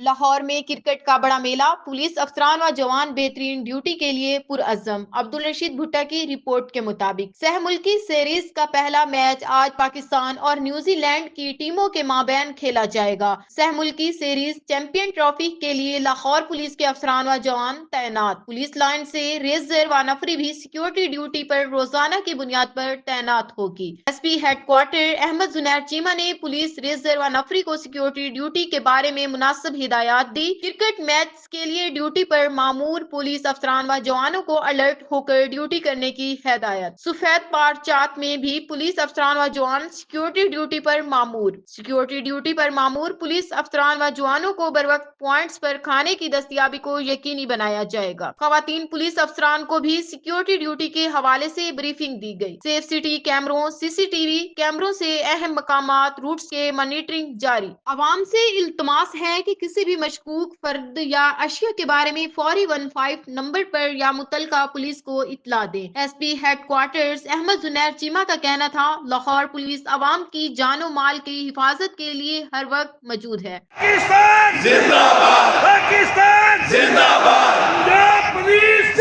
لاہور میں کرکٹ کا بڑا میلہ، پولیس افسران و جوان بہترین ڈیوٹی کے لیے پرعزم۔ عبدالرشید بھٹا کی رپورٹ کے مطابق سہ ملکی سیریز کا پہلا میچ آج پاکستان اور نیوزی لینڈ کی ٹیموں کے مابین کھیلا جائے گا۔ سہ ملکی سیریز چیمپئن ٹرافی کے لیے لاہور پولیس کے افسران و جوان تعینات۔ پولیس لائن سے ریزرو و نفری بھی سیکیورٹی ڈیوٹی پر روزانہ کی بنیاد پر تعینات ہوگی۔ S P headquarter Ahmad Zunair Cheema نے پولیس ریزرو و نفری کو سیکیورٹی ڈیوٹی کے بارے میں مناسب ہدایات دی۔ کرکٹ میچ کے لیے ڈیوٹی پر مامور پولیس افسران و جوانوں کو الرٹ ہو کر ڈیوٹی کرنے کی ہدایت۔ سفید پارچات میں بھی پولیس افسران و جوان سیکیورٹی ڈیوٹی پر مامور۔ سیکیورٹی ڈیوٹی پر مامور پولیس افسران و جوانوں کو بروقت پوائنٹس پر کھانے کی دستیابی کو یقینی بنایا جائے گا۔ خواتین پولیس افسران کو بھی سیکیورٹی ڈیوٹی کے حوالے سے بریفنگ دی گئی۔ سیف سٹی کیمروں، سی سی ٹی وی کیمروں سے اہم مقامات، روٹس کے مانیٹرنگ جاری۔ عوام سے التماس ہے کہ کسی بھی مشکوک فرد یا اشیاء کے بارے میں فوری 15 نمبر پر یا متعلقہ پولیس کو اطلاع دیں۔ S P head quarters Ahmed Zunair Cheema کا کہنا تھا، لاہور پولیس عوام کی جان و مال کی حفاظت کے لیے ہر وقت موجود ہے۔ پاکستان زندہ باد! پاکستان زندہ باد! پنجاب پولیس